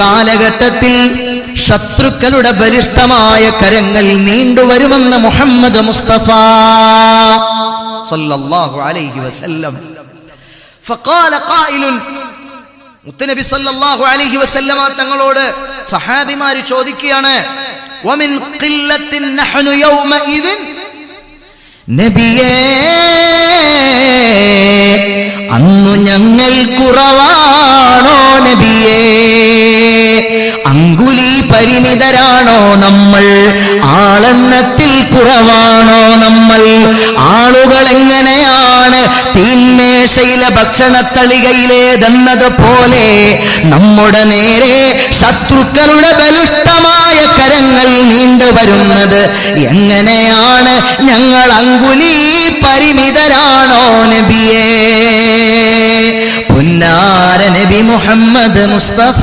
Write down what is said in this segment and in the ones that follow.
കാലഘട്ടത്തിൽ ശത്രുക്കളുടെ ബലിഷ്ഠമായ കരങ്ങൾ നീണ്ടുവരുമെന്ന് മുഹമ്മദ് മുസ്തഫ സല്ലല്ലാഹു അലൈഹി വസല്ലം. ഫഖാല ഖായിലുൻ, മുത്തനബി സല്ലല്ലാഹു അലൈഹി വസല്ലമ തങ്ങളോട് സഹാബിമാര് ചോദിക്കുകയാണ്, വമിൻ ഖില്ലത്തിൻ നഹ്നു യൗമഇദിൻ, നബിയേ അന്നു ഞങ്ങൾ കുറവാണോ നബിയേ? അങ്കുലി പരിമിതരാണോ നമ്മൾ? ആളെണ്ണത്തിൽ കുറവാണോ നമ്മൾ? ആളുകൾ എങ്ങനെയാണ് തീന്മേശയിലെ ഭക്ഷണത്തളികയിലേതെന്നതുപോലെ നമ്മുടെ നേരെ ശത്രുക്കളുടെ ബലിഷ്ഠമായ കരങ്ങൾ നീണ്ടുവരുന്നത് എങ്ങനെയാണ്? ഞങ്ങൾ അങ്കുലി പരിമിതരാണോ നബിയേ? പുന്നാര നബി മുഹമ്മദ് മുസ്തഫ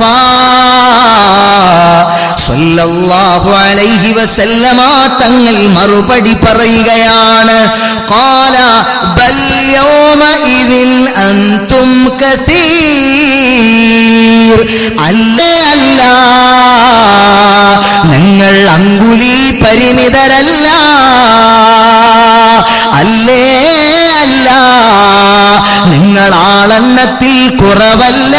സല്ലല്ലാഹു അലൈഹി വസല്ലമ തങ്ങൾ മറുപടി പറയുകയാണ്, ഖാല ബൽ യൗമഇദിൻ അൻതും കതീർ. അല്ലേ അല്ല, നിങ്ങൾ അങ്കുലി പരിമിതരല്ല. അല്ലേ അല്ല, നിങ്ങൾ ആളെണ്ണത്തിൽ കുറവല്ല.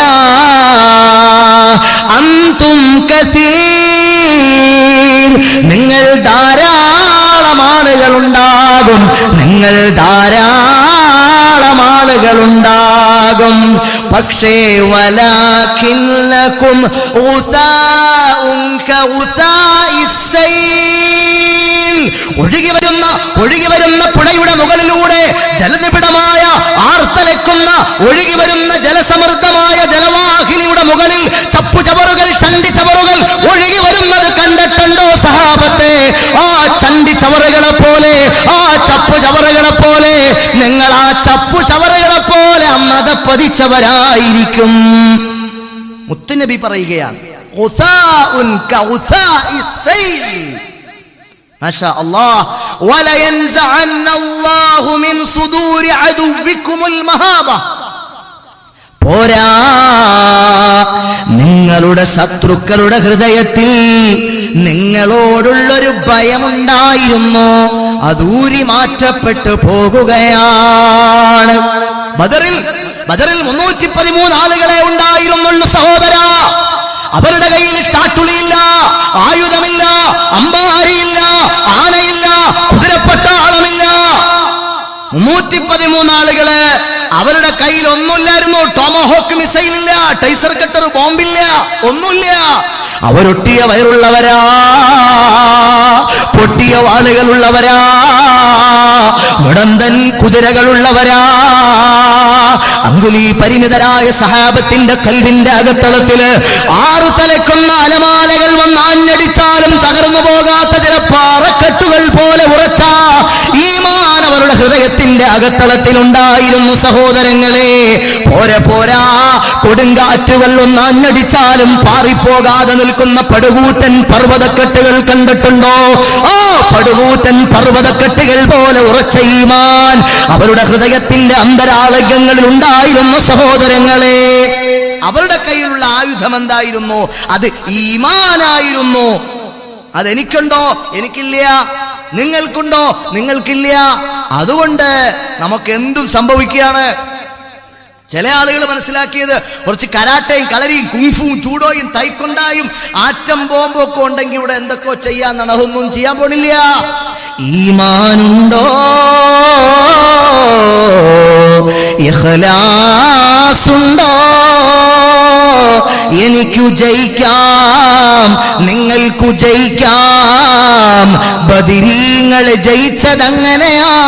അന്തും കസീർ, നിങ്ങൾ ധാരാളം ആളുകളുണ്ടാകും. നിങ്ങൾ ധാരാളം ആളുകളുണ്ടാകും. പക്ഷേ വലാകിന്നകും ഉതാഉൻ കഉതാഇസ് സൈൽ, ഒഴുകി വരുന്ന പുഴയുടെ മുകളിലൂടെ ജലനിബിഡമായ ആർത്തലക്കുന്ന ഒഴുകി വരുന്ന ജലസമൃദ്ധമായ ജലവാഹിനിയുടെ മുകളിൽ ചപ്പുചവറുകൾ, ചണ്ടിച്ചവറുകൾ ഒഴുകി വരുന്നത് കണ്ടിട്ടുണ്ടോ സഹാബത്തെ? ആ ചണ്ടിച്ചവറുകളെ പോലെ, ആ ചപ്പുചവറുകളെ പോലെ നിങ്ങൾ ആ ചപ്പുചവറുകളെ പോലെ മതപ്പതിച്ചവരായിരിക്കും. മുത്തുനബി പറയുകയാണ്, ഉസാഉൻ കഉസാഇസ് സൈൽ. മാഷാ അല്ലാഹ്, വല യൻസഅന്ന അല്ലാഹു മിൻ സുദൂരി അദുവിക്കുമുൽ മഹാബ. പോരാ, നിങ്ങളുടെ ശത്രുക്കളുടെ ഹൃദയത്തിൽ നിങ്ങളോടുള്ളൊരു ഭയമുണ്ടായിരുന്നു, അതൂരി മാറ്റപ്പെട്ടു പോകുകയാണ്. ബദറിൽ 313 ആളുകളെ ഉണ്ടായിരുന്നുള്ളൂ സഹോദര. അവരുടെ കയ്യിൽ ചാട്ടുളിയില്ല, ആയുധമില്ല, അമ്പാരിയില്ല, ആനയില്ല, കുതിരപ്പട്ടാളമില്ല. 313 ആളുകള്. അവരുടെ കയ്യിൽ ഒന്നുമില്ലായിരുന്നു. ടോമഹോക്ക് മിസൈൽ ഇല്ല, ടൈസർ കട്ടർ ബോംബില്ല, ഒന്നുമില്ല. അവരൊട്ടിയ വയറുള്ളവരാ, പൊട്ടിയ വാളുകളുള്ളവരാ, മുടന്തൻ കുതിരകളുള്ളവരാ. അങ്കുലി പരിമിതരായ സഹാബത്തിന്റെ കൽവിന്റെ അകത്തളത്തില് 6 തലക്കുന്ന അലമാലകൾ വന്ന് ആഞ്ഞടിച്ചാലും തകർന്നു പോകാത്ത ചില പാറക്കെട്ടുകൾ പോലെ ഉറച്ച ഈമാൻ അവരുടെ ഹൃദയത്തിന്റെ അകത്തളത്തിലുണ്ടായിരുന്നു സഹോദരങ്ങളെ. പോരാ, കൊടുങ്കാറ്റുകൾ ഒന്ന് ആഞ്ഞടിച്ചാലും പാറിപ്പോകാതെ നിൽക്കുന്ന പടുകൂറ്റൻ പർവ്വതക്കെട്ടുകൾ കണ്ടിട്ടുണ്ടോ? ആ പടുകൂറ്റൻ പർവ്വതക്കെട്ടുകൾ പോലെ ഉറച്ച ഈമാൻ അവരുടെ ഹൃദയത്തിന്റെ അന്തരാളങ്ങളിൽ ഉണ്ടായിരുന്നു സഹോദരങ്ങളെ. അവരുടെ കയ്യിലുള്ള ആയുധം എന്തായിരുന്നു? അത് ഈമാനായിരുന്നു. അതെനിക്കുണ്ടോ? എനിക്കില്ല. നിങ്ങൾക്കുണ്ടോ? നിങ്ങൾക്കില്ല. അതുകൊണ്ട് നമുക്ക് എന്തും സംഭവിക്കുകയാണ്. ചില ആളുകൾ മനസ്സിലാക്കിയത് കുറച്ച് കരാട്ടയും കളരിയും കുങ്ഫുവും ജൂഡോയും തൈക്കൊണ്ടായും ആറ്റം ബോംബും ഒക്കെ ഉണ്ടെങ്കിൽ ഇവിടെ എന്തൊക്കെയോ ചെയ്യാന്നാണ്. അതൊന്നും ചെയ്യാൻ പോണില്ല. ഈമാനുണ്ടോ? ഇഖ്ലാസുണ്ടോ? എനിക്കു ജയിക്കാം, നിങ്ങൾക്കു ജയിക്കാം. ബദരീങ്ങൾ ജയിച്ചതങ്ങനെയാണ്.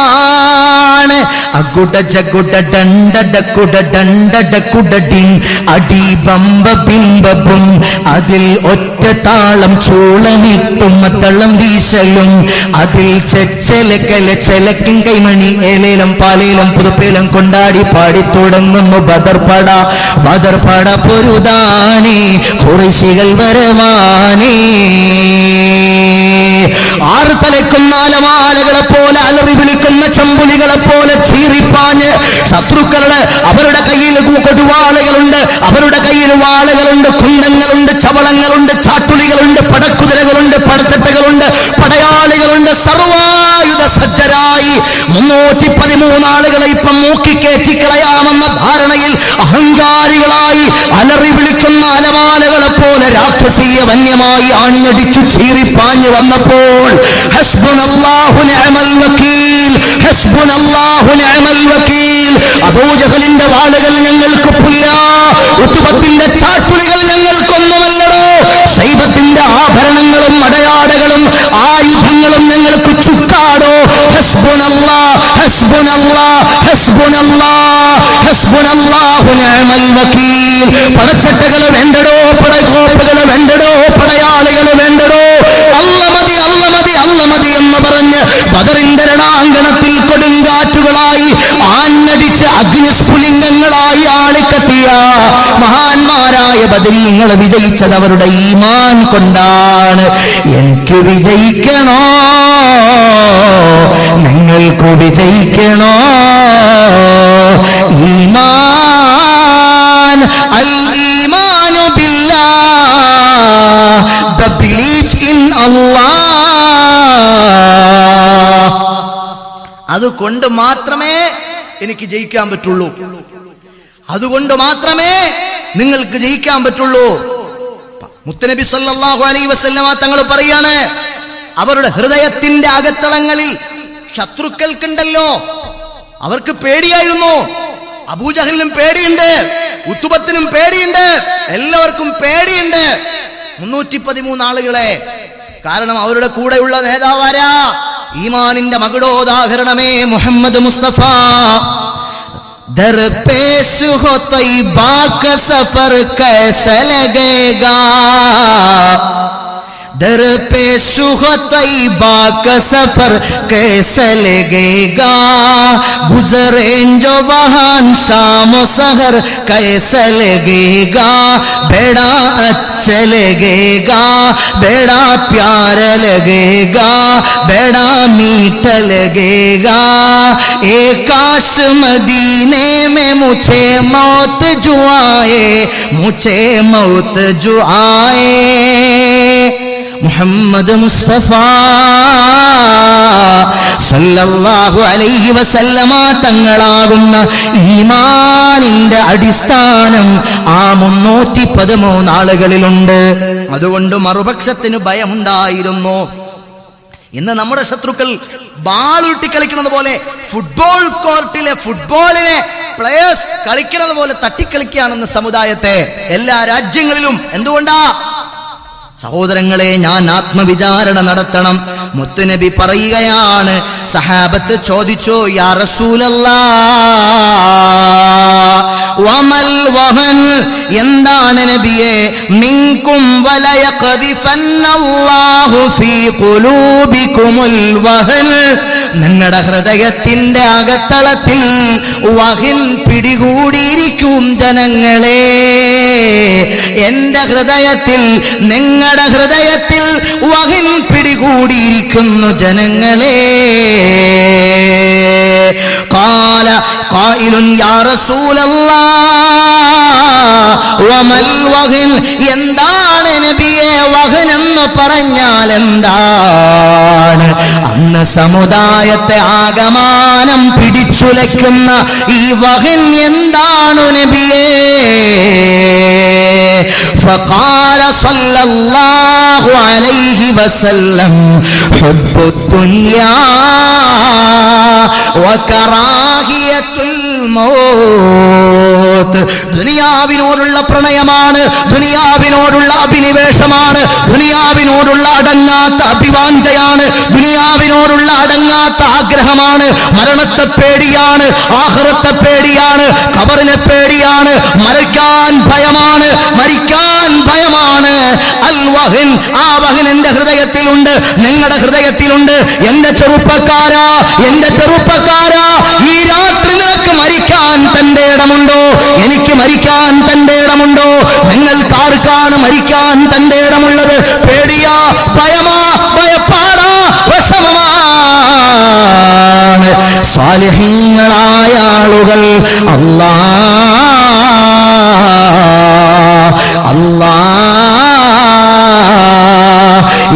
അകുട ജകുട ഡണ്ടടകുട ഡണ്ടടകുടടിൻ അടി ബമ്പ ബിംബവും അതിൽ ഒറ്റ താളം ചൂളമിട്ടും തളം വീശലും അതിൽ ചെലക്കല ചെലക്കും കൈമണി ഏലേലം പാലേലം പുതുപ്പേലം കൊണ്ടാടി പാടി തുടങ്ങുന്നു ബദർപട പൊരുതാനേ ഖുറൈശികൾ വരവാനേ. 6 തലക്കുന്ന അലമാലകളെ പോലെ പോലെ അലറി വിളിക്കുന്ന ചെമ്പുലികളെ പോലെ ചീറിപ്പാഞ്ഞ് ശത്രുക്കളുടെ അവരുടെ കയ്യിൽ കൊടുവാളുകളുണ്ട്, അവരുടെ കയ്യിൽ വാളുകളുണ്ട്, കുന്തങ്ങളുണ്ട്, ചവളങ്ങളുണ്ട്, ചാട്ടുളികളുണ്ട്, പടക്കുതിരകളുണ്ട്, പടച്ചട്ടകളുണ്ട്, പടയാളികളുണ്ട്. സർവായുധ സജ്ജരായി 313 ആളുകളെ ഇപ്പം മൂക്കിക്കേറ്റിക്കളയാമെന്ന ധാരണയിൽ അഹങ്കാരികളായി അലറി വിളിക്കുന്ന അലമാലകളെ പോലെ രാക്ഷസീയ വന്യമായി ആഞ്ഞടിച്ചു ചീറിപ്പാഞ്ഞു വന്നപ്പോൾ ഹസ്ബുനല്ലാഹു നിഅമൽ വകീൽ, ഹസ്ബുനല്ലാഹു നിഅമൽ വകീൽ. അബൂജഹലിന്റെ വാളുകൾ ഞങ്ങൾക്ക് പുല്ല, ഉത്ബത്തിന്റെ ചാട്ടുളികൾ ഞങ്ങൾക്കൊന്നുമല്ലടോ, ശൈബത്തിന്റെ ആഭരണങ്ങളും അടയാടകളും ആയുധങ്ങളും ഞങ്ങൾക്ക് ചുക്കാടോ. ഹസ്ബുനല്ലാഹ് ഹസ്ബുനല്ലാഹ് ഹസ്ബുനല്ലാഹ് ഹസ്ബുനല്ലാഹു നിഅമൽ വകീൽ. പടച്ചട്ടകൾ വേണ്ടടോ, പടകോപ്പുകൾ വേണ്ടടോ, പടയാളികൾ വേണ്ടടോ. അല്ല മതി, അല്ല മതി, അല്ല മതി എന്ന് പറഞ്ഞ് ബദറിന്റെ രണാങ്കണത്തിൽ കൊടുങ്കാറ്റുകളായി ആഞ്ഞടിച്ച് അഗ്നിസ്ഫുലിംഗങ്ങളായി ആളിക്കത്തിയ മഹാന്മാരായ ബദരീങ്ങൾ വിജയിച്ചത് അവരുടെ ഈമാൻ കൊണ്ടാണ്. എനിക്ക് വിജയിക്കണോ, നിങ്ങൾക്ക് വിജയിക്കണോ? ഈമാൻ, അൽ ഈമാനു ബില്ലാഹ്, the belief in Allah. അതുകൊണ്ട് മാത്രമേ എനിക്ക് ജയിക്കാൻ പറ്റുള്ളൂ, അതുകൊണ്ട് മാത്രമേ നിങ്ങൾക്ക് ജയിക്കാൻ പറ്റുള്ളൂ. മുത്തനബി സല്ലല്ലാഹു അലൈഹി വസല്ലമ തങ്ങൾ പറയാണ്, അവരുടെ ഹൃദയത്തിന്റെ അകത്തളങ്ങളിൽ ശത്രുക്കൾക്കുണ്ടല്ലോ, അവർക്ക് പേടിയായിരുന്നു. അബൂജഹലിനും പേടിയുണ്ട്, ഉത്തുബത്തിനും പേടിയുണ്ട്, എല്ലാവർക്കും പേടിയുണ്ട്. 313 ആളുകളെ. കാരണം അവരുടെ കൂടെയുള്ള നേതാവാരാ? ഈമാനിന്റെ മകുടോദാഹരണമേ മുഹമ്മദ് മുസ്തഫ. ദർപേശ് ഹോ തൈബാ കാ സഫർ കൈസ ലഗേഗാ, दरपेश हो तैबा का सफर कैसे लगेगा, गुजरें जो वहां शाम सहर कैसे लगेगा, बेड़ा अच्छा लगेगा, बेड़ा प्यार लगेगा, बेड़ा मीठ लगेगा. एक काश मदीने में मुझे मौत जो आए, मुझे मौत जो आए. മുഹമ്മദ് മുസ്തഫ സല്ലല്ലാഹു അലൈഹി വസല്ലമ തങ്ങളാകുന്ന ഈമാനിന്റെ അടിസ്ഥാനം ആ 313 ആളുകളിലുണ്ട്. അതുകൊണ്ട് മറുപക്ഷത്തിന് ഭയമുണ്ടായിരുന്നു. ഇന്ന് നമ്മുടെ ശത്രുക്കൾ ബാളുരുട്ടി കളിക്കുന്നത് പോലെ, ഫുട്ബോൾ കോർട്ടിലെ ഫുട്ബോളിനെ പ്ലേയേഴ്സ് കളിക്കുന്നത് പോലെ തട്ടിക്കളിക്കുകയാണെന്ന് സമുദായത്തെ എല്ലാ രാജ്യങ്ങളിലും. എന്തുകൊണ്ടാ? സഹോദരങ്ങളെ, ഞാൻ ആത്മവിചാരണ നടത്തണം. മുത്തുനബി പറയുകയാണ്, സഹാബത്ത് ചോദിച്ചു, യാ റസൂലല്ലാഹ് വമൽ വഹൻ, എന്താണ് നബിയെ? മിൻകും വലയഖദിഫന്നല്ലാഹു ഫീ ഖുലൂബികുമുൽ വഹൻ, നിങ്ങളുടെ ഹൃദയത്തിന്റെ അകത്തളത്തിൽ വഹൻ പിടികൂടിയിരിക്കും ജനങ്ങളെ. എന്റെ ഹൃദയത്തിൽ, നിങ്ങളുടെ ഹൃദയത്തിൽ വഹൻ പിടികൂടിയിരിക്കുന്നു ജനങ്ങളെ. ഖാല ഖായിലുൻ യാ റസൂലല്ലാഹ് വമൽ വഹൻ, എന്താണ് നബിയെ വഹൻ എന്ന് പറഞ്ഞാൽ എന്താണ്? അന്ന് സമുദായത്തെ ആകമാനം പിടിച്ചുലയ്ക്കുന്ന ഈ വഹൻ എന്താണ് നബിയേ? فقال صلى الله عليه وسلم حب الدنيا وكراهية الموت. ദുനിയാവിനോടുള്ള പ്രണയമാണ്, ദുനിയാവിനോടുള്ള അഭിനിവേശമാണ്, ദുനിയാവിനോടുള്ള അടങ്ങാത്ത അഭിവാഞ്ചയാണ്, ദുനിയാവിനോടുള്ള അടങ്ങാത്ത ആഗ്രഹമാണ്. മരണത്തെ പേടിയാണ്, ആഖിറത്തെ പേടിയാണ്, ഖബറിനെ പേടിയാണ്, മരിക്കാൻ ഭയമാണ്, മരിക്കാൻ ഭയമാണ്. അൽ വഹൻ, ആ വഹൻ എന്റെ ഹൃദയത്തിലുണ്ട്, നിങ്ങളുടെ ഹൃദയത്തിലുണ്ട്. എന്റെ ചെറുപ്പക്കാരാ, എന്റെ ചെറുപ്പക്കാരാ, ഈ രാത്രി നിനക്ക് മരിക്കാൻ തന്റെ ഇടമുണ്ടോ? എനിക്ക് മരിക്കാൻ തന്റെ ഇടമുണ്ടോ? നിങ്ങൾക്കാർക്കാണ് മരിക്കാൻ തന്റെ ഇടമുള്ളത്? പേടിയാ, ഭയമാ, ഭയപ്പാടാ, വിഷമമാ? സാലിഹീങ്ങളായ ആളുകൾ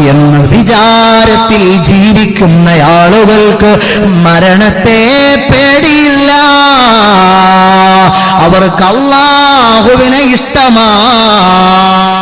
എന്ന വിചാരത്തിൽ ജീവിക്കുന്ന ആളുകൾക്ക് മരണത്തെ പേടിയില്ല. അവർക്ക് അല്ലാഹുവിനെ ഇഷ്ടമാണ്.